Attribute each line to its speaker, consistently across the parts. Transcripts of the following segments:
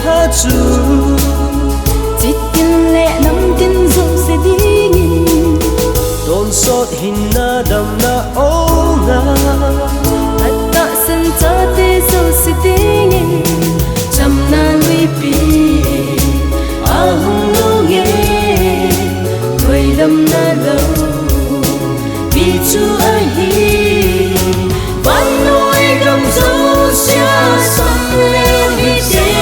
Speaker 1: hát ru
Speaker 2: chít tin lệ nắm tin dung sẽ đi nghìn
Speaker 1: đồn sót hình na đầm na ô nga
Speaker 2: hạt tạ sân cha tê dâu sẽ đi nghìn chăm na lui pi a hung lâu nghe quay lâm na lâu vì Chúa ai hi ban nuôi gầm dấu xa sông leo vì thế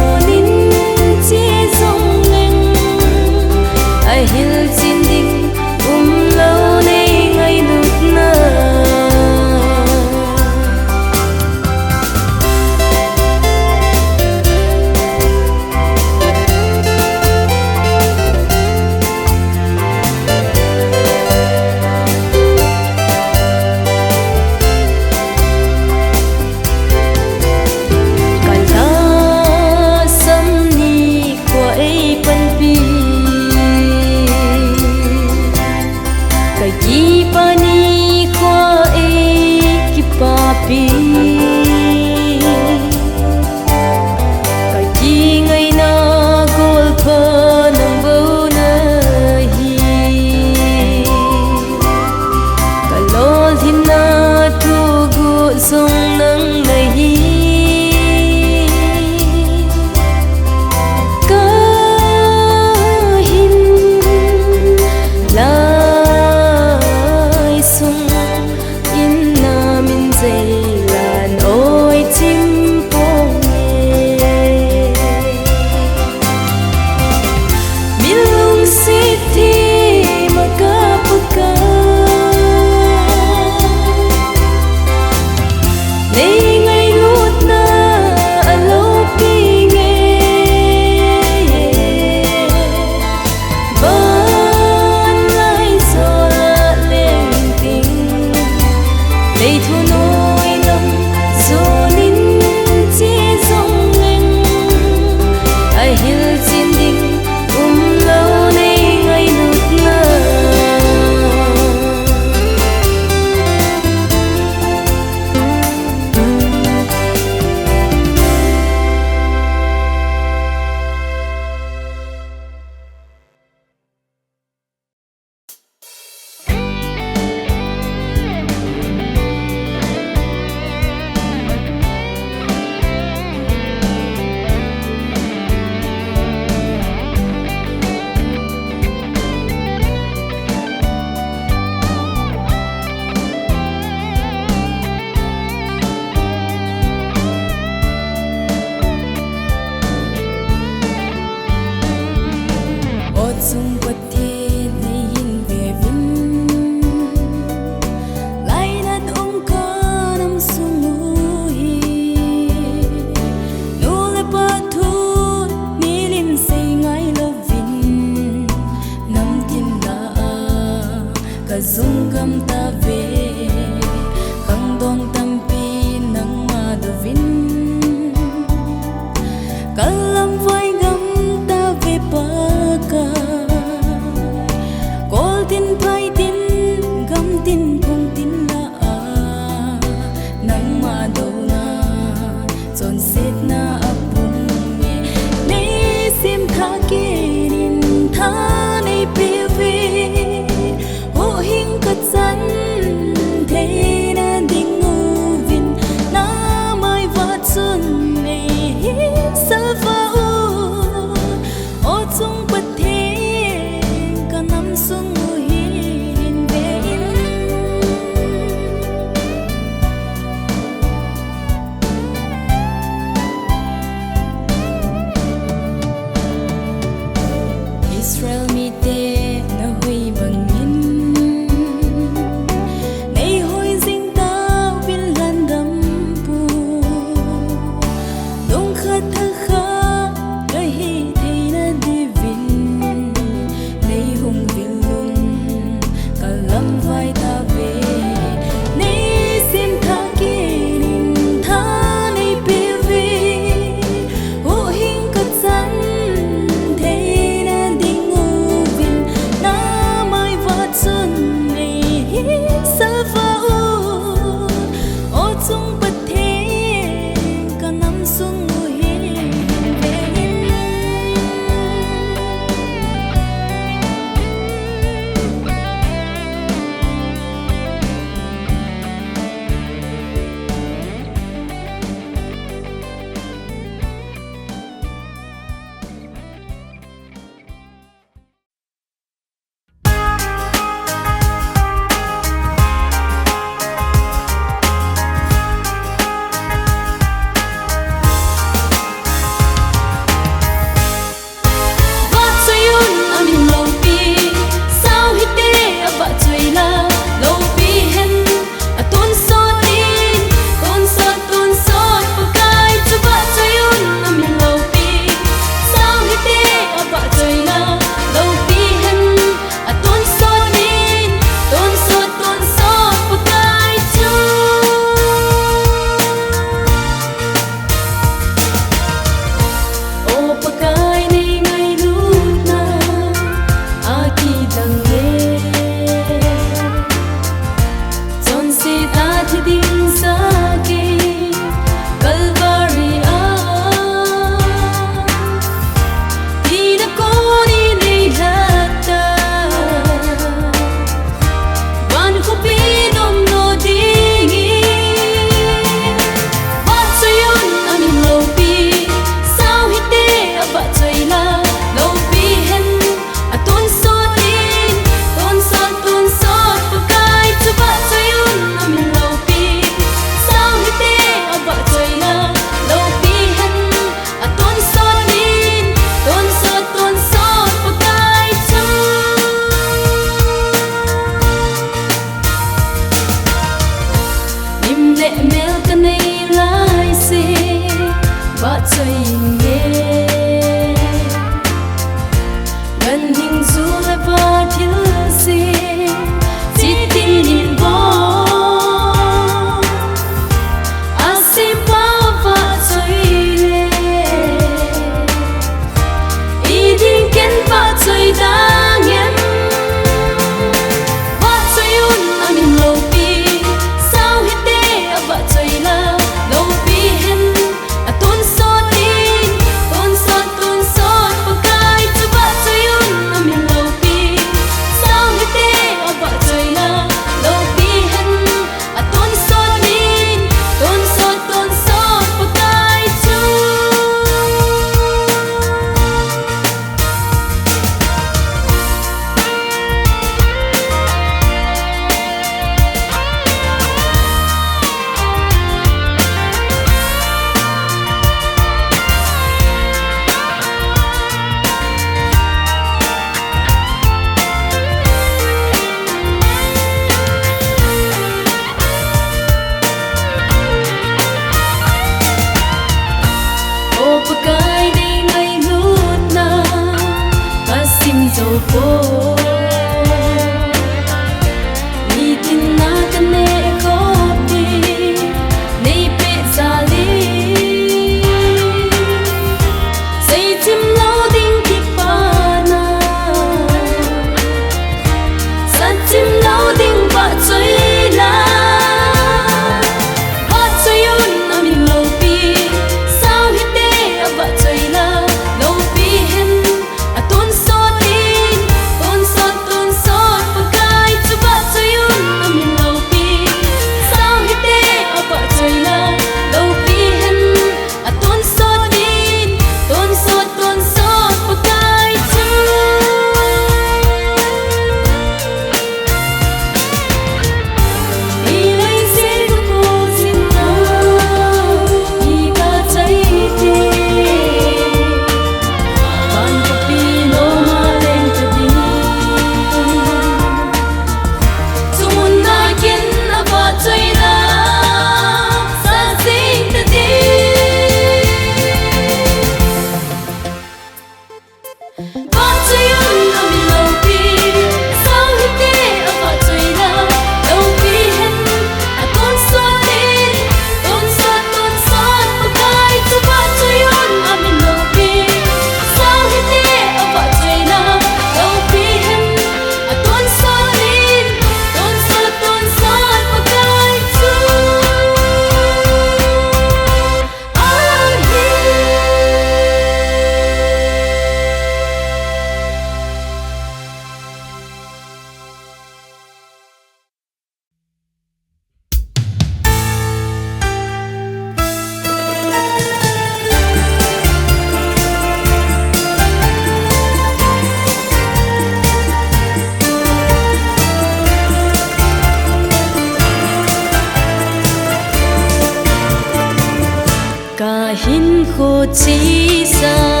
Speaker 2: cô chỉ xa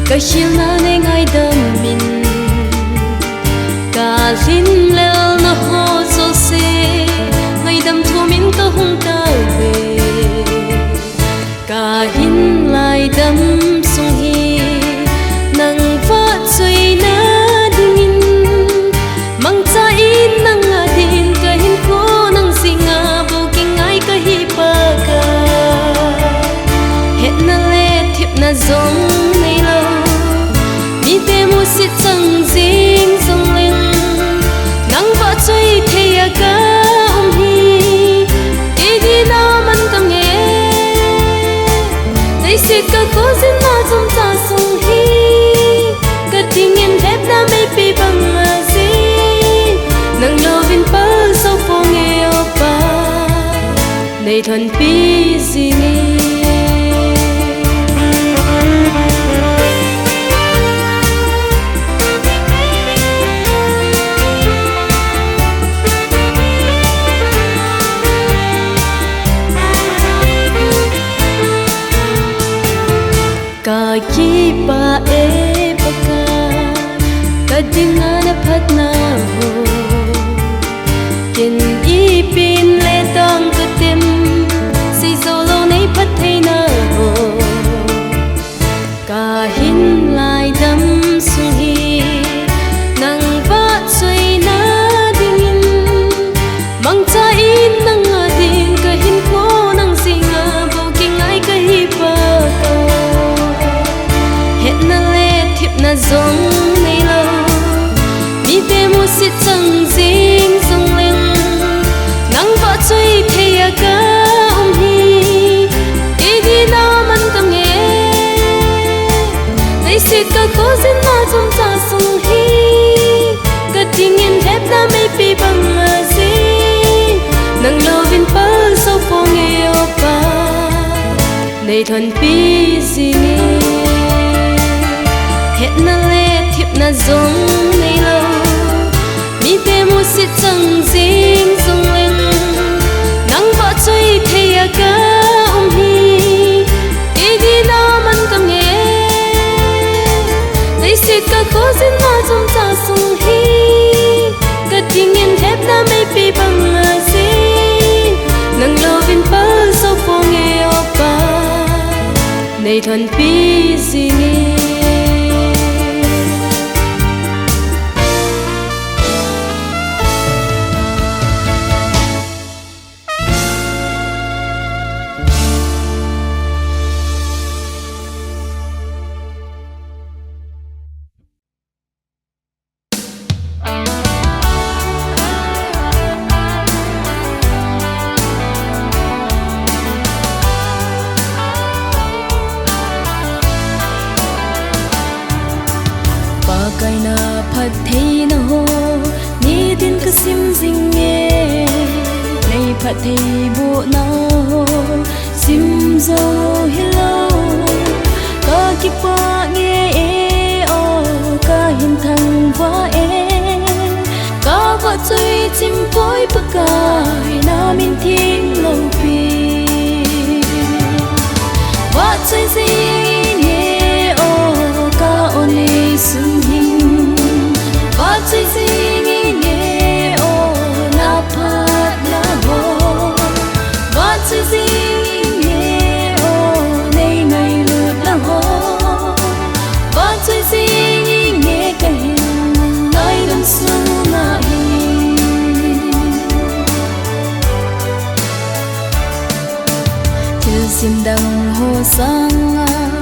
Speaker 2: cái chiều na này ngày đêm mình cả linh leo nó hồ sâu xe ngày đêm thu mình có hung ta về cả hin lại đêm sung hi nang phát suy na dingin mang cha in nang adin ka hin ko nang singa buking ai ka hi pa ka het na le thiệp na zong nei lo mi te mu sit sang jing song ling nang va chui thea ka hi ke di na man ka nge dei sit ka ko sin na zum ta sung hi ka tingin thep na mai pi bang ma si nang lovin pa so po nge opa nei thon pi si nge ki pa e baka kadinga na phat na ho kin i pin le tang ka tim si solo nei phat thei na ho ka hin lai dam su hi nang va chui na dingin mang cha in nang adin ka hin ko nang singa bo king ai ka hi pa na zong nei lo mi te mu sit sang jing song ling nang va chui thea ka hi ke di na man ka nge nei sit ka ko sin na zum ta sung hi ka ting in thep na mai pi bang ma si nang lovin pa so po nge opa nei thon pi si nge het na le thiệp na zong nei lo mi te mu sit sang jing song ling nang va chui thea ka hi ke di na man ka nge nei sit ka ko sin na zum ta sung hi ka ting in thep na mai pi bang ma si nang lovin pa so po nge opa nei thon pi si nge kai na phat thei na ho ni tin ka sim jing nge nei phat thei bu na ho sim zo hello ka ki pa nge e o ka hin thang wa e ka va chui chim poi pa kai na min thing lo pi wa chui jing nge o ka oni sun chui jing nge o na phat na ho va chui jing nge o nei ngai lu na ho va chui jing nge ka hin nai dam su na hi til sim dang ho sang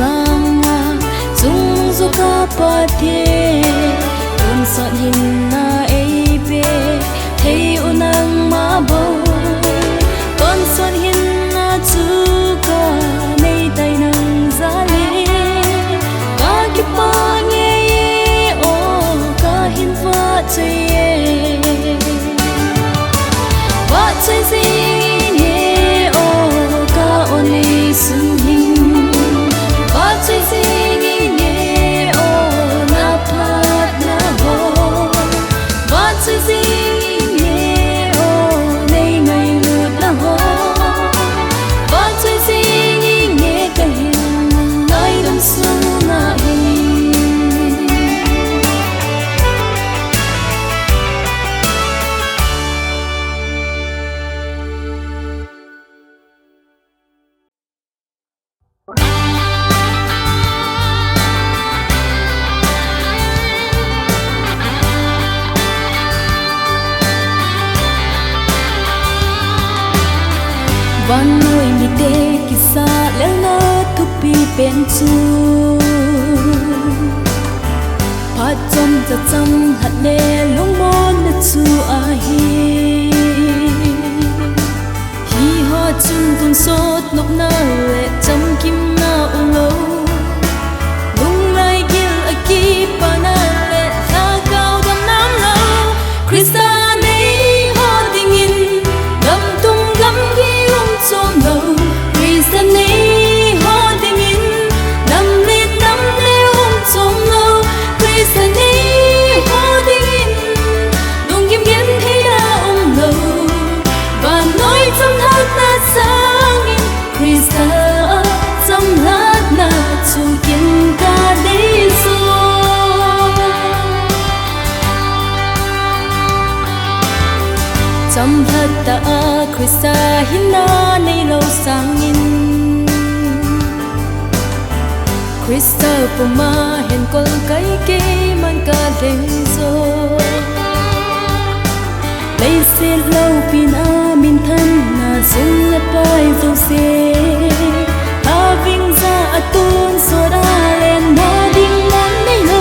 Speaker 2: sang dung du ka pa the un son hin na ei be thei unang ma bo con son hin na chu ka nei tai nang za le ka ki pa nge o ka hin va che va che si nge o ka oni sun hin va che si nge o na phat na ho va che si nge o nei ngai lut na ho va che si nge ka hin nai dam su na hi van noi mi te kisa lel na thu pi pen chu phat chom cha chang hat le lung mon na chu a hi ho chun tun sot nok na le cham kim na ung lo lung lai gil a ki pa na le tha cao dam nam lo Krista nei ho ding in gam tung gam gi som lo Krista nei ho ding in nam le som lo Krista nei ho ding in dong kim gen thế da lo và nói trong hát na sang in Krista trong hát na chu kiến ca đi so trong hát ta Krista hin na nei lo sang in Krista po ma hen kol kai ke man ka leng zo lấy xe lâu pin a min thân na sung le pai zo se a vinh ra a tun so da len na ding mon nei lo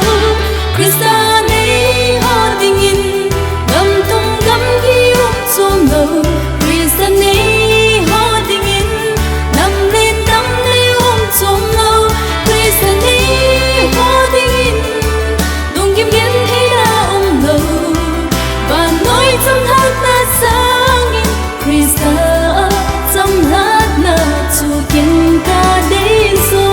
Speaker 2: Krista nei ho ding in gam tung gam gi som lo Krista nei ho ding in nam le som lo Krista nei ho ding in dong kim gen thế da lo và nói trong hát na sang in Krista trong hát na chu kiến ca đi so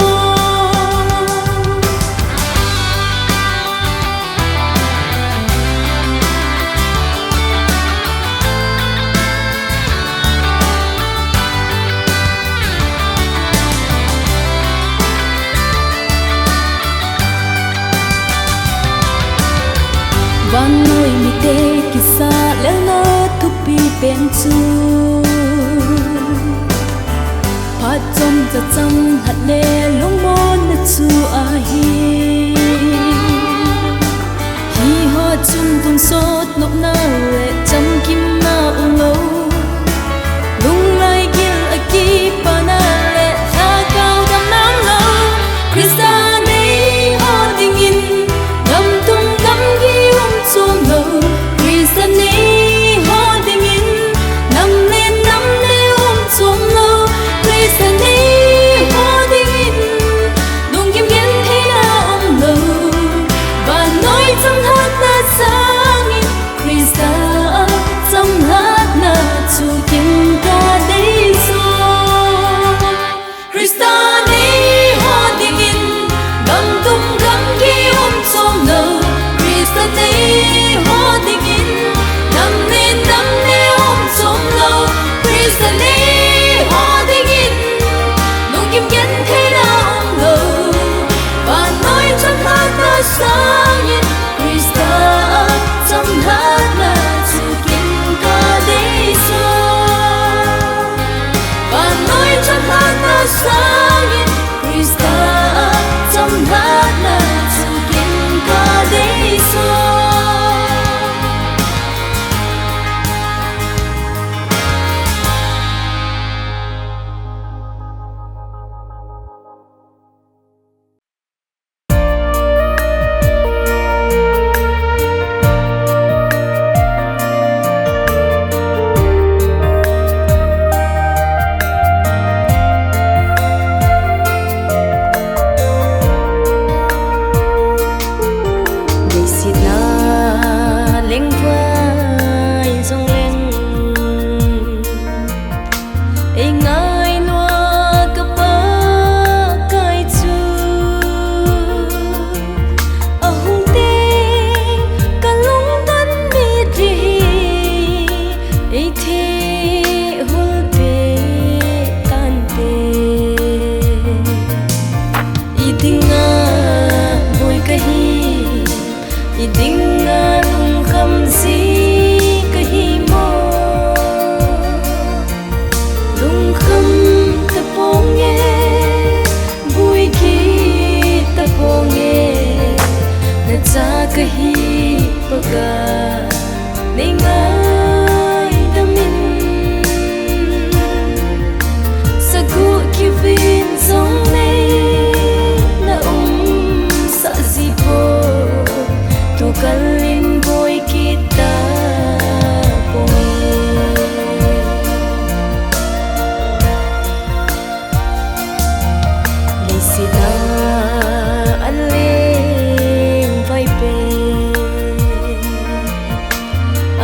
Speaker 2: van noi mi te kisa lel na thu pi pen chu phat chom cha chang hat le lung mon na chu a hi ho chun tun sot nok na le cham kim na ung lo lung lai gil a ki pa na le tha cao dam nam lo Krista nei ho ding in gam tung gam gi som lo Krista nei ho ding in nam le som lo Krista nei ho ding in dong kim gen thế da lo và nói trong hát na sang in Krista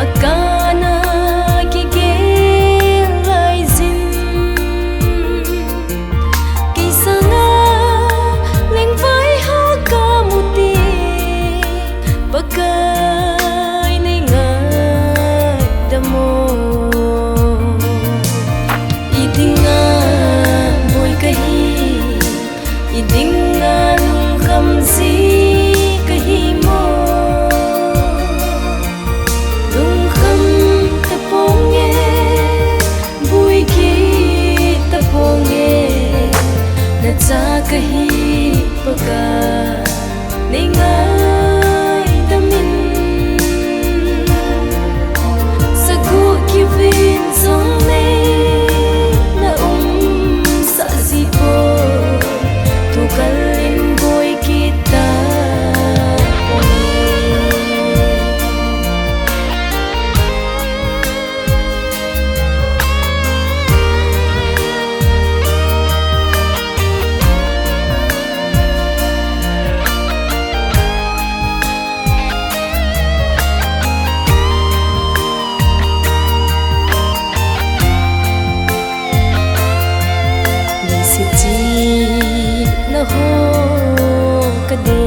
Speaker 2: akana kigel laizin kisanga leng vai ha kamuti pakai ningai damo idinga boy kahi idinga lung khamsi kahi mo lung kham taponge bui ki taponge na cha kahi paka ningai damin sagu kivin song na sa zipo tu kalin boy kita ho kade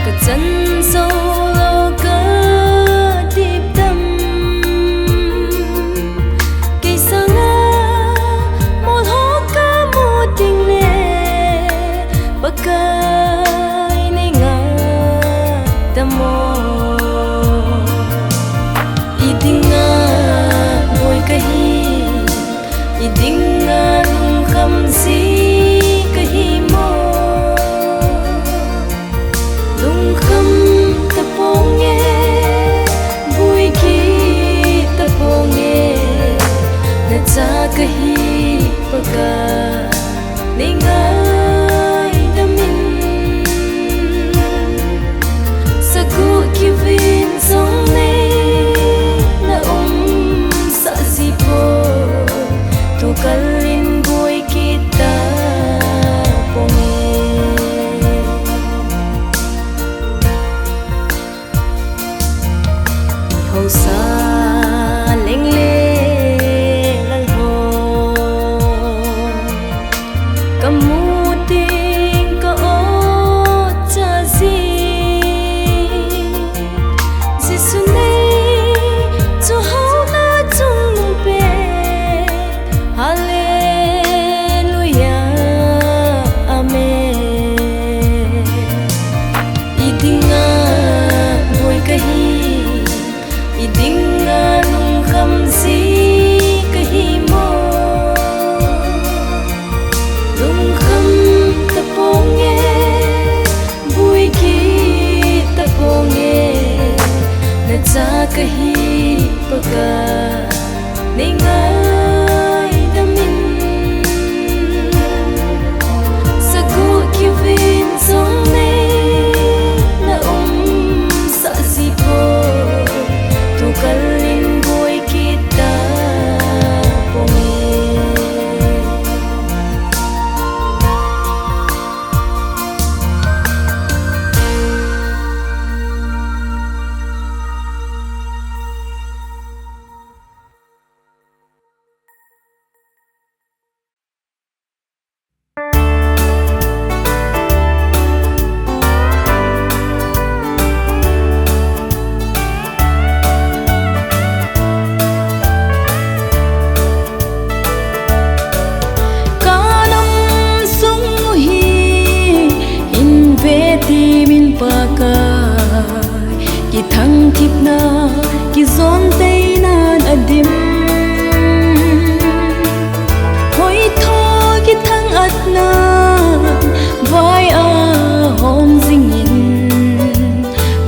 Speaker 2: ka chan so lo ka dip dam ke sanga mo ho ka mo ting le pakai ninga damo idinga boy kahi idinga khamsi kahi mo lung kham taponge bui ki taponge na cha kahi paka ningai damin sagu kivin song na sa zipo tu kalin boy kita ponge ho sa leng le lal ho kamuting ka o cha si sunay cho ho na chung pe Hallelujah, Amen. Idinga boy kahi, idinga lung khamsi kahi mo, lung kham taponge, bui ki taponge, na cha kahi paka ningai damin sagu kivin song na sa zipo tu kalin boy kita ponge ki thang kip na ki zon tei nan adim hoi tho ki thang at na vai a hom zingin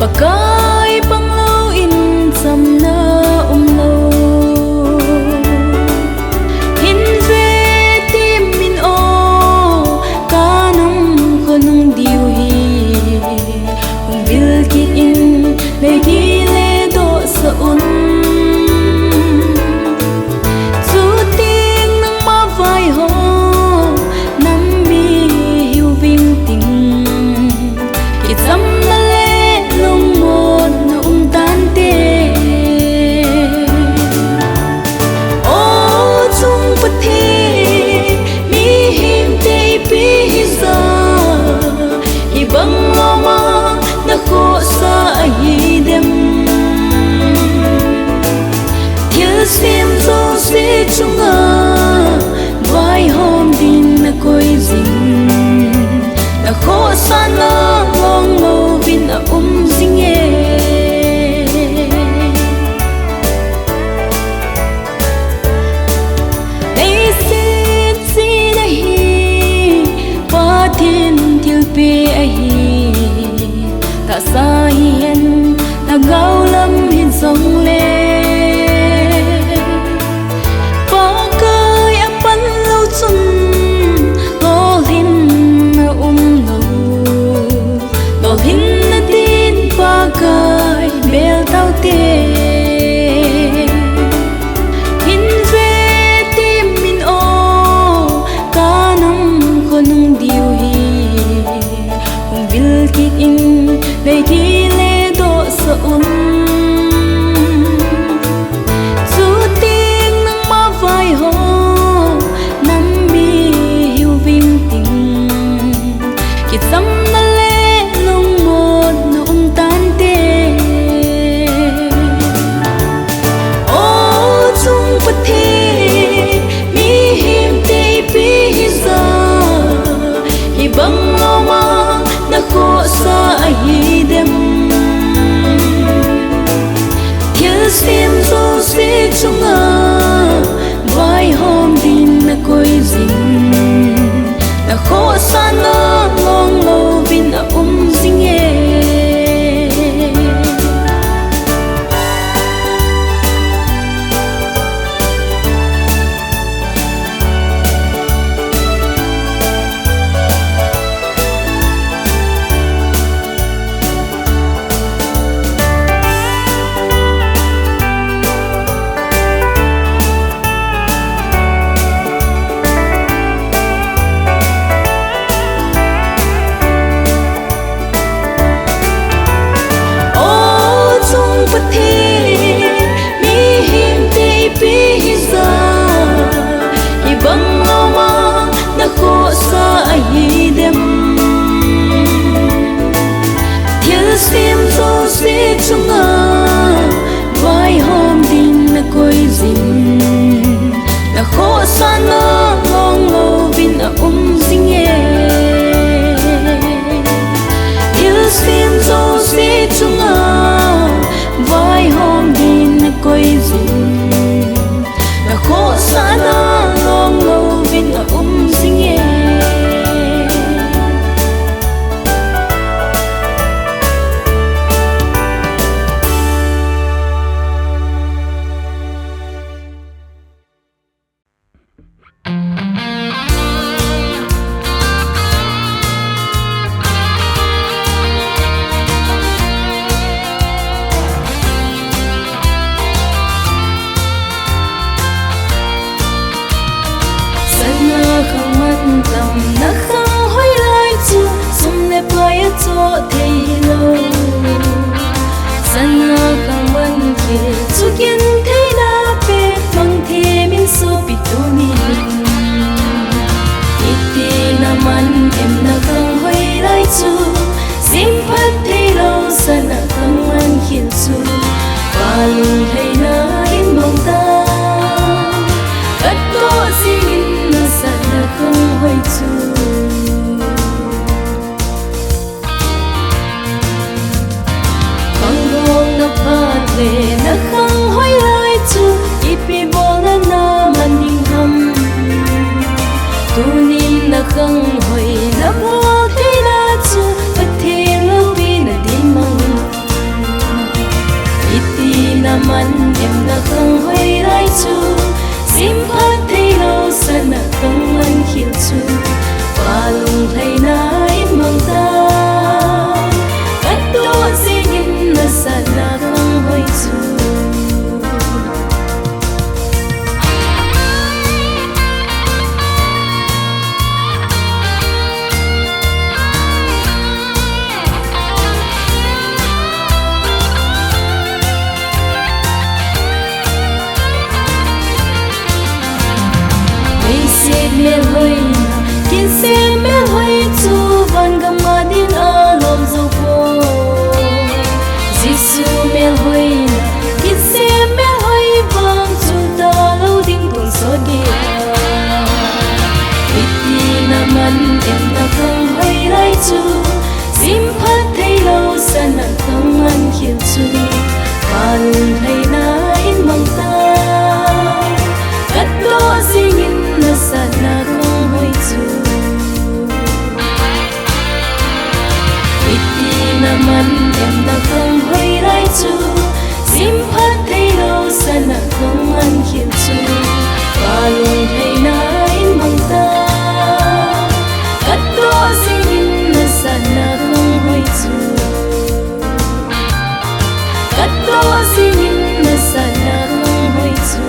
Speaker 2: pakai panglo in sam na lo hin ve tim min o kanam konung diu hi bil ki in legi le do sa un chu ting nang ma vai ho nam mi se chunga vai hôm din na koi zing na kho sana long lo vin na zing nei sin si na hi pa thiên thiêu pe hi ta sa hiền ta gao lâm hiền sông lên có cơ em bắn lâu chung lo hin lo hin na tin ba kai bel tao te hin ve tim min o ca nong con điều hi hùng vil kit in đây ki le do sa chú tiếng nắng má vai ho nắm mi hiu vim tình kit sam na le nong một nong tan te ô chung bất thi mi him te pi hi sa hi bang lo ma na kho sa hi dem sim zo se chunga vai hôm din na koi zing na kho sana long lo vin na zing sim zo se chunga vai hôm din na koi zing na kho sana long lo vin na zing sim zo se chunga vai hôm din na koi zing na kho sana long lo vin na zing na khang hoi lai chu sum le pai cho thei lo sana khang man ke chu kin thei na pe mang the min so pi tu ni iti na man em na khang hoi lai chu sim phat thei lo sana khang man khil chu palung thei na in mong ta kat to sing na sana khang hoi chu le na khang hoi lai chu ipi bol na man ding ham tu ni na khang hoi na bo the na chu pathe lo pi na di mang iti na man em na khang hoi lai chu sim pathe lo sana khang man khil chu palung thai na in mang ta kat to singin na sana khang hoi chu mel hoi na kin se mel hoi chu van gam ma din a lom zo ko jisu mel hoi na kin se mel hoi bang chu ta lo ding chu sim phat thei lo sana thong an khiu chu palun thei na in mang ta kat to singin na sana thong hoi chu iti na man em na thong hoi lai chu sim phat thei lo sana thong an khiu chu palun thei na in mang ta kat to singin na sana thong hoi chu kat to singin na sana thong hoi chu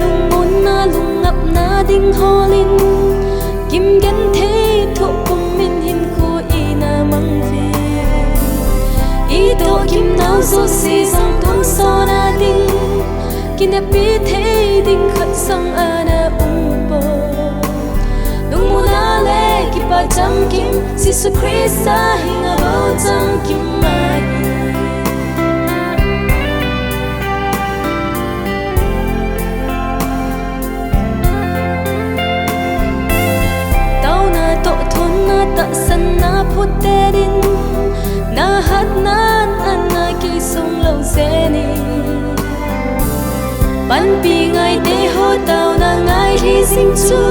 Speaker 2: lung muốn na lung ngập na ding ho lin kim gen thế thu kum min him khu i na mang ve i to kim nau so si sang thong so na ding kin na pi thế ding khat sang ana po lung mu na le ki pa cham kim si su krista hinga bo cham kim mai ta san na phut te din na hat nan an na ki sung lo se ni ban pi ngai te ho tao na ngai hi sing chu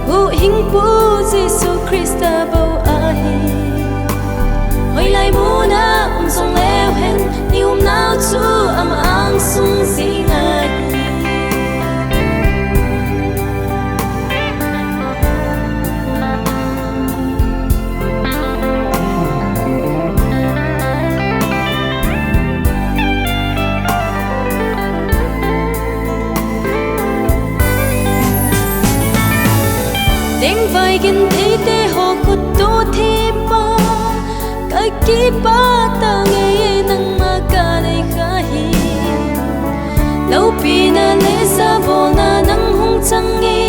Speaker 2: hu hing pu Giêsu Christa bo a hi hoi lai mu na song leo hen ni nao chu am ang sung si ngai vai gin thế te ho kut to the pa kai ki pa ta nge nang ma ka nei kha hi lo pi na le sa bo na nang hung chang nge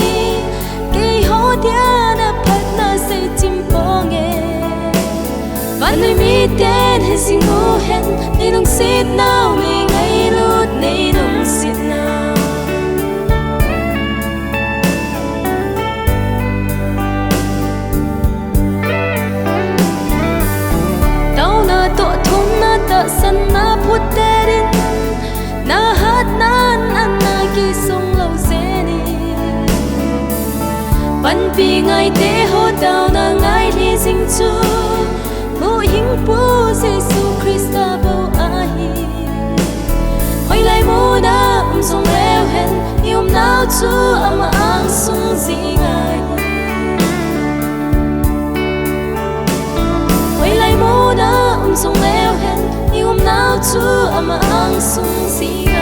Speaker 2: ke ho dia na phat na se chim po nge van mi ten he sing ho hen ni nong sit now mi ngai lut nei nong sit now ta san na phut te din na hat nan an na ki sung lo se ni ban pi ngai te ho tao na ngai li sing chu hu hing pu Giêsu Christa bo a hi hoi lai mu na sung leo hen yum nao chu am ang sung zi ngai hoi lai mu na sung leo hen now chu am ang sung si